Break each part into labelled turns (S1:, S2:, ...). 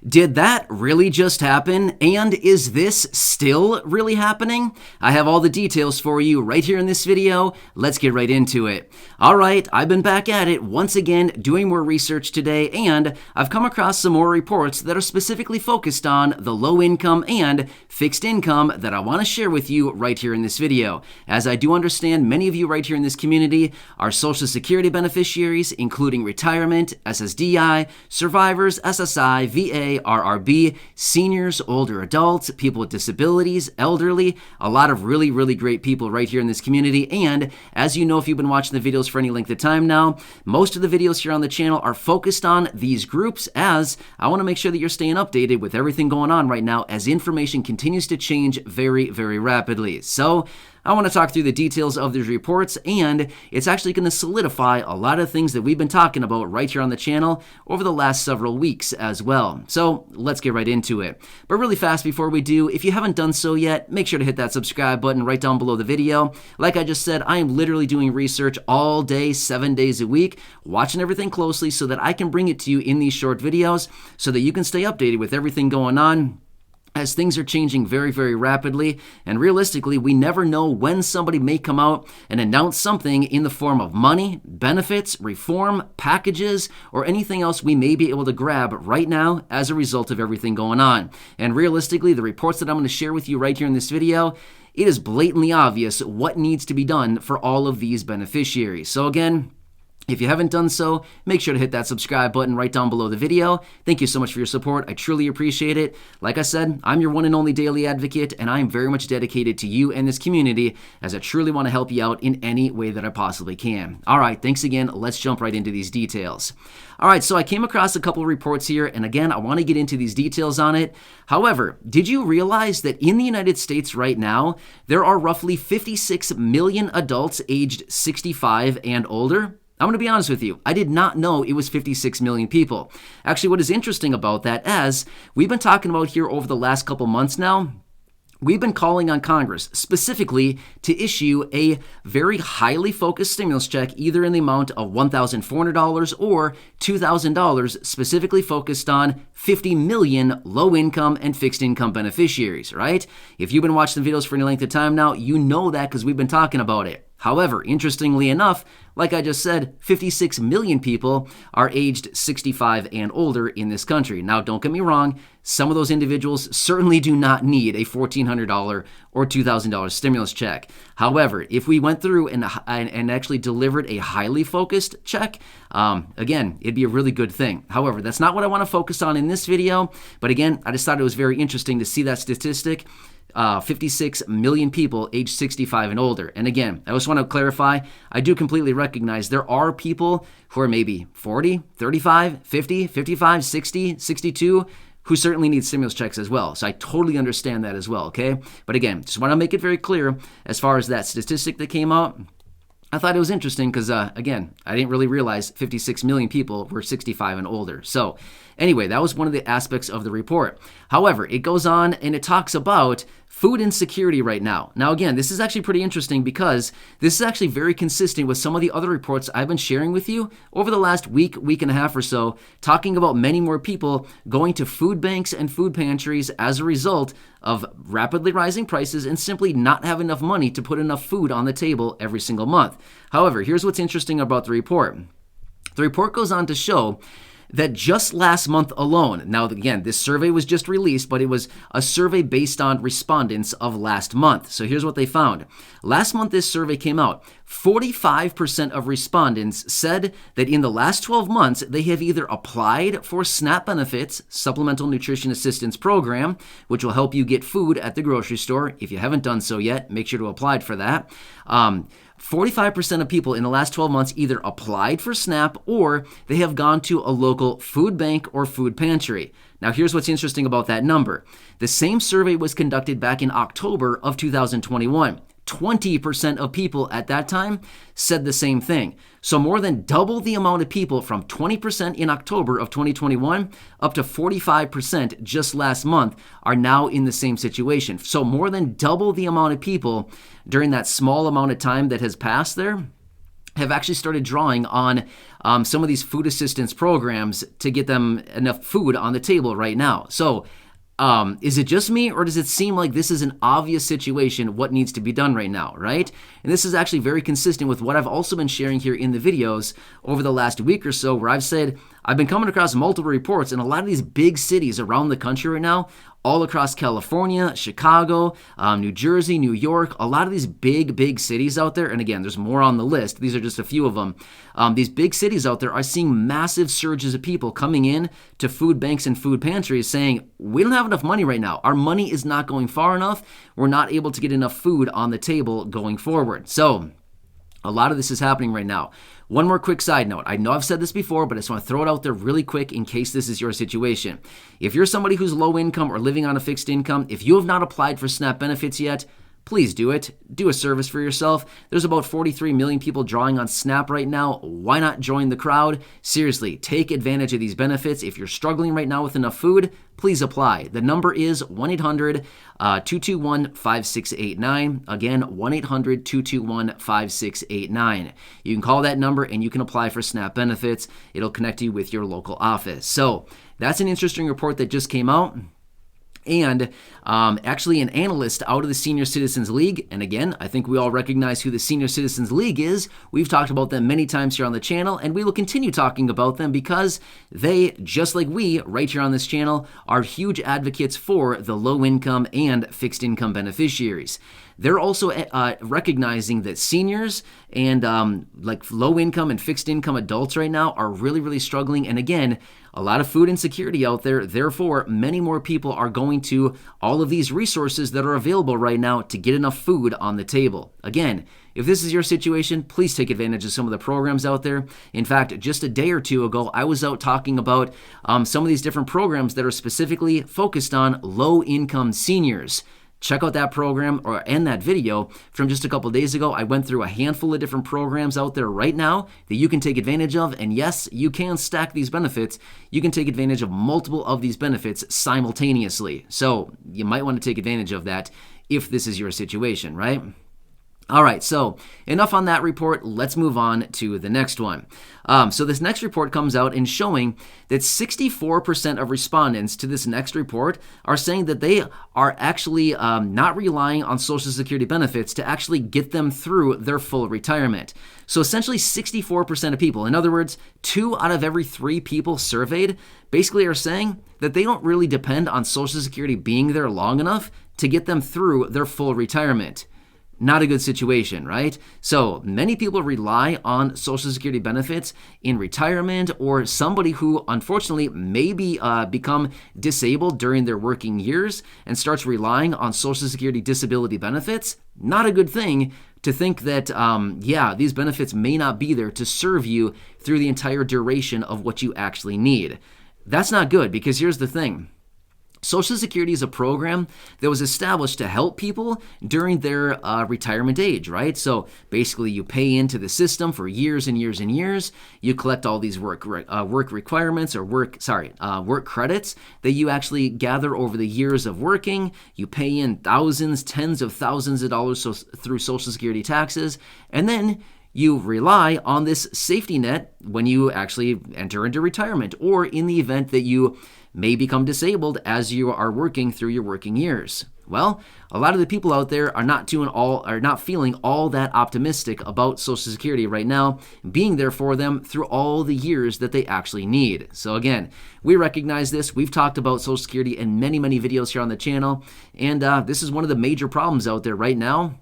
S1: Did that really just happen? And is this still really happening? I have all the details for you right here in this video. Let's get right into it. All right, I've been back at it once again doing more research today, and I've come across some more reports that are specifically focused on the low income and fixed income that I want to share with you right here in this video. As I do understand, many of you right here in this community are Social Security beneficiaries, including retirement, SSDI, survivors, SSI, VA, RRB, seniors, older adults, people with disabilities, elderly, a lot of really great people right here in this community. And as you know, if you've been watching the videos for any length of time now, most of the videos here on the channel are focused on these groups, as I want to make sure that you're staying updated with everything going on right now as information continues to change very rapidly. So I want to talk through the details of these reports, and it's actually going to solidify a lot of things that we've been talking about right here on the channel over the last several weeks as well. So let's get right into it. But really fast before we do, if you haven't done so yet, make sure to hit that subscribe button right down below the video. Like I just said, I am literally doing research all day, 7 days a week, watching everything closely so that I can bring it to you in these short videos so that you can stay updated with everything going on, as things are changing very rapidly. And realistically, we never know when somebody may come out and announce something in the form of money, benefits, reform, packages, or anything else we may be able to grab right now as a result of everything going on. And realistically, the reports that I'm going to share with you right here in this video, it is blatantly obvious what needs to be done for all of these beneficiaries. So again, if you haven't done so, make sure to hit that subscribe button right down below the video. Thank you so much for your support. I truly appreciate it. Like I said, I'm your one and only daily advocate, and I am very much dedicated to you and this community, as I truly want to help you out in any way that I possibly can. All right, thanks again. Let's jump right into these details. All right, so I came across a couple of reports here, and again, I want to get into these details on it. However, did you realize that in the United States right now, there are roughly 56 million adults aged 65 and older? I'm going to be honest with you, I did not know it was 56 million people. Actually, what is interesting about that, as we've been talking about here over the last couple months now, we've been calling on Congress specifically to issue a very highly focused stimulus check, either in the amount of $1,400 or $2,000, specifically focused on 50 million low-income and fixed-income beneficiaries, right? If you've been watching the videos for any length of time now, you know that because we've been talking about it. However, interestingly enough, like I just said, 56 million people are aged 65 and older in this country. Now, don't get me wrong, some of those individuals certainly do not need a $1,400 or $2,000 stimulus check. However, if we went through and actually delivered a highly focused check, again, it'd be a really good thing. However, that's not what I want to focus on in this video. But again, I just thought it was very interesting to see that statistic. 56 million people aged 65 and older. And again, I just want to clarify, I do completely recognize there are people who are maybe 40, 35, 50, 55, 60, 62, who certainly need stimulus checks as well. So I totally understand that as well, okay? But again, just want to make it very clear as far as that statistic that came out. I thought it was interesting because, again, I didn't really realize 56 million people were 65 and older. So anyway, that was one of the aspects of the report. However, it goes on and it talks about food insecurity right now. Now, again, this is actually pretty interesting because this is actually very consistent with some of the other reports I've been sharing with you over the last week and a half or so, talking about many more people going to food banks and food pantries as a result of rapidly rising prices and simply not have enough money to put enough food on the table every single month. However, here's what's interesting about the report. The report goes on to show that just last month alone, now again, this survey was just released, but it was a survey based on respondents of last month. So here's what they found. Last month, this survey came out. 45% of respondents said that in the last 12 months, they have either applied for SNAP benefits, Supplemental Nutrition Assistance Program, which will help you get food at the grocery store. If you haven't done so yet, make sure to apply for that. 45% of people in the last 12 months either applied for SNAP or they have gone to a local food bank or food pantry. Now, here's what's interesting about that number. The same survey was conducted back in October of 2021. 20% of people at that time said the same thing. So more than double the amount of people from 20% in October of 2021 up to 45% just last month are now in the same situation. So more than double the amount of people during that small amount of time that has passed there have actually started drawing on some of these food assistance programs to get them enough food on the table right now. So is it just me, or does it seem like this is an obvious situation, what needs to be done right now, right? And this is actually very consistent with what I've also been sharing here in the videos over the last week or so, where I've said I've been coming across multiple reports in a lot of these big cities around the country right now, all across California, Chicago, New Jersey, New York, a lot of these big cities out there. And again, there's more on the list. These are just a few of them. These big cities out there are seeing massive surges of people coming in to food banks and food pantries saying, we don't have enough money right now. Our money is not going far enough. We're not able to get enough food on the table going forward. So a lot of this is happening right now. One more quick side note. I know I've said this before, but I just want to throw it out there really quick in case this is your situation. If you're somebody who's low income or living on a fixed income, if you have not applied for SNAP benefits yet, please do it. Do a service for yourself. There's about 43 million people drawing on SNAP right now. Why not join the crowd? Seriously, take advantage of these benefits. If you're struggling right now with enough food, please apply. The number is 1-800-221-5689. Again, 1-800-221-5689. You can call that number and you can apply for SNAP benefits. It'll connect you with your local office. So that's an interesting report that just came out. And actually an analyst out of the Senior Citizens League, and again, I think we all recognize who the Senior Citizens League is. We've talked about them many times here on the channel, and we will continue talking about them because they, just like we, right here on this channel, are huge advocates for the low-income and fixed-income beneficiaries. They're also recognizing that seniors and like low-income and fixed-income adults right now are really struggling. And again, a lot of food insecurity out there. Therefore, many more people are going to all of these resources that are available right now to get enough food on the table. Again, if this is your situation, please take advantage of some of the programs out there. In fact, just a day or two ago, I was out talking about some of these different programs that are specifically focused on low-income seniors. Check out that program and that video from just a couple days ago. I went through a handful of different programs out there right now that you can take advantage of. And yes, you can stack these benefits. You can take advantage of multiple of these benefits simultaneously. So you might want to take advantage of that if this is your situation, right? All right, so enough on that report. Let's move on to the next one. So this next report comes out and showing that 64% of respondents to this next report are saying that they are actually not relying on Social Security benefits to actually get them through their full retirement. So essentially 64% of people, in other words, 2 out of every 3 people surveyed, basically are saying that they don't really depend on Social Security being there long enough to get them through their full retirement. Not a good situation, right? So many people rely on Social Security benefits in retirement, or somebody who unfortunately maybe become disabled during their working years and starts relying on Social Security disability benefits. Not a good thing to think that, these benefits may not be there to serve you through the entire duration of what you actually need. That's not good, because here's the thing. Social Security is a program that was established to help people during their retirement age, right? So basically you pay into the system for years and years and years. You collect all these work requirements or work credits that you actually gather over the years of working. You pay in thousands, tens of thousands of dollars through Social Security taxes, and then you rely on this safety net when you actually enter into retirement, or in the event that you may become disabled as you are working through your working years. Well, a lot of the people out there are not feeling all that optimistic about Social Security right now being there for them through all the years that they actually need. So again, we recognize this. We've talked about Social Security in many videos here on the channel, and this is one of the major problems out there right now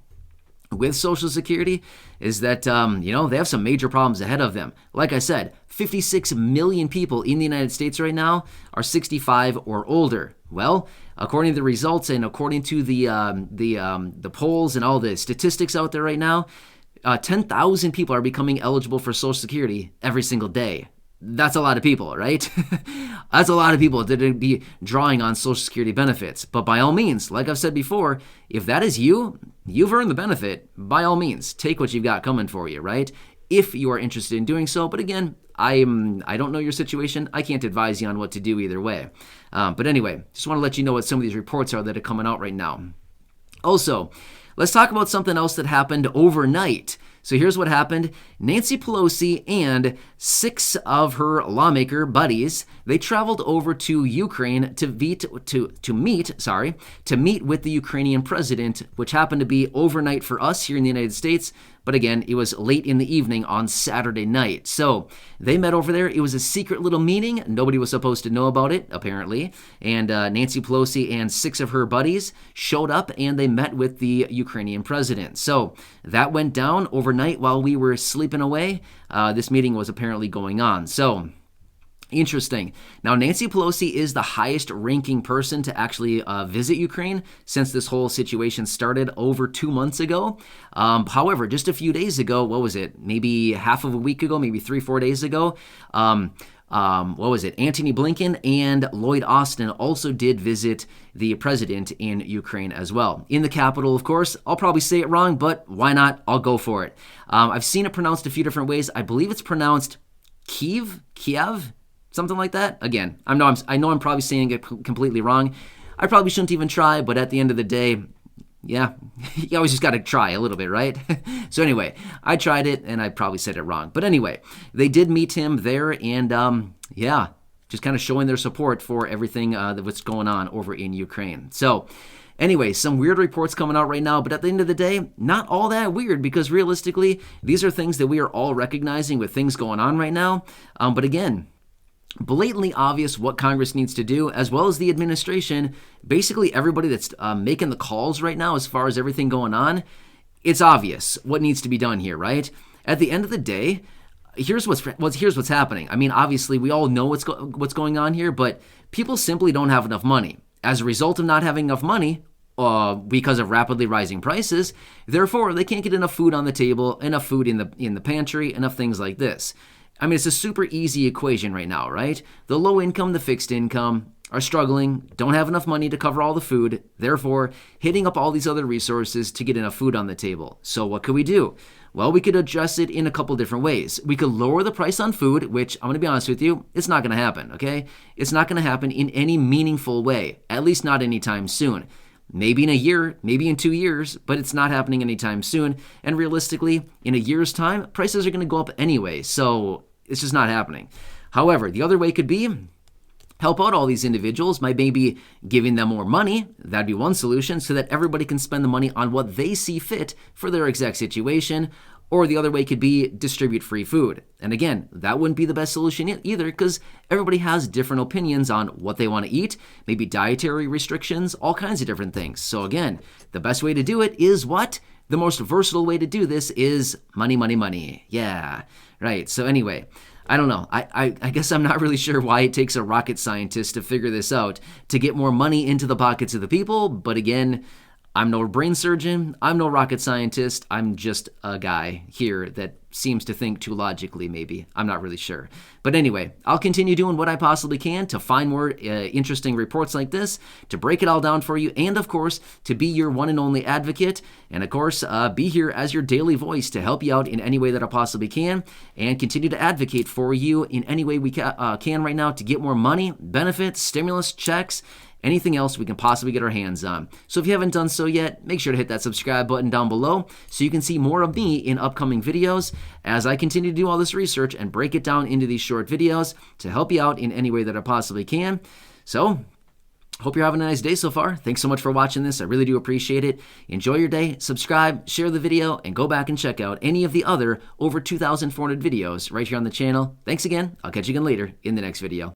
S1: with Social Security, is that, they have some major problems ahead of them. Like I said, 56 million people in the United States right now are 65 or older. Well, according to the results and according to the polls and all the statistics out there right now, 10,000 people are becoming eligible for Social Security every single day. That's a lot of people, right? That's a lot of people that would be drawing on Social Security benefits. But by all means, like I've said before, if that is you, you've earned the benefit. By all means, take what you've got coming for you, right? If you are interested in doing so. But again, I don't know your situation. I can't advise you on what to do either way. But anyway, just want to let you know what some of these reports are that are coming out right now. Also, let's talk about something else that happened overnight. So here's what happened. Nancy Pelosi and 6 of her lawmaker buddies, they traveled over to Ukraine to meet with the Ukrainian president, which happened to be overnight for us here in the United States. But again, it was late in the evening on Saturday night. So they met over there. It was a secret little meeting. Nobody was supposed to know about it, apparently. And Nancy Pelosi and 6 of her buddies showed up and they met with the Ukrainian president. So that went down overnight while we were sleeping away. This meeting was apparently going on. So interesting. Now, Nancy Pelosi is the highest ranking person to actually visit Ukraine since this whole situation started over 2 months ago. However, just a few days ago, what was it? Maybe half of a week ago, maybe 3-4 days ago, Antony Blinken and Lloyd Austin also did visit the president in Ukraine as well. In the capital, of course. I'll probably say it wrong, but why not? I'll go for it. I've seen it pronounced a few different ways. I believe it's pronounced Kiev, something like that. Again, I know I'm probably saying it completely wrong. I probably shouldn't even try, but at the end of the day, yeah, you always just got to try a little bit, right? So anyway, I tried it and I probably said it wrong. But anyway, they did meet him there and just kind of showing their support for everything that's going on over in Ukraine. So anyway, some weird reports coming out right now, but at the end of the day, not all that weird because realistically, these are things that we are all recognizing with things going on right now. But again, blatantly obvious what Congress needs to do, as well as the administration, basically everybody that's making the calls right now as far as everything going on, it's obvious what needs to be done here, right? At the end of the day, here's what's happening. I mean, obviously, we all know what's going on here, but people simply don't have enough money. As a result of not having enough money, because of rapidly rising prices, therefore, they can't get enough food on the table, enough food in the pantry, enough things like this. I mean, it's a super easy equation right now, right? The low income, the fixed income are struggling, don't have enough money to cover all the food, therefore hitting up all these other resources to get enough food on the table. So what could we do? Well, we could adjust it in a couple different ways. We could lower the price on food, which I'm going to be honest with you, it's not going to happen, okay? It's not going to happen in any meaningful way, at least not anytime soon. Maybe in a year, maybe in 2 years, but it's not happening anytime soon. And realistically, in a year's time, prices are going to go up anyway, so it's just not happening. However, the other way could be help out all these individuals by maybe giving them more money. That'd be one solution so that everybody can spend the money on what they see fit for their exact situation. Or the other way could be distribute free food. And again, that wouldn't be the best solution either because everybody has different opinions on what they want to eat, maybe dietary restrictions, all kinds of different things. So again, the best way to do it is what? The most versatile way to do this is money, money, money. Yeah, right. So anyway, I don't know. I guess I'm not really sure why it takes a rocket scientist to figure this out to get more money into the pockets of the people. But again, I'm no brain surgeon. I'm no rocket scientist. I'm just a guy here that seems to think too logically, maybe. I'm not really sure. But anyway, I'll continue doing what I possibly can to find more interesting reports like this, to break it all down for you, and of course, to be your one and only advocate, and of course, be here as your daily voice to help you out in any way that I possibly can, and continue to advocate for you in any way we can right now to get more money, benefits, stimulus, checks, anything else we can possibly get our hands on. So if you haven't done so yet, make sure to hit that subscribe button down below so you can see more of me in upcoming videos as I continue to do all this research and break it down into these short videos to help you out in any way that I possibly can. So, hope you're having a nice day so far. Thanks so much for watching this. I really do appreciate it. Enjoy your day, subscribe, share the video, and go back and check out any of the other over 2,400 videos right here on the channel. Thanks again. I'll catch you again later in the next video.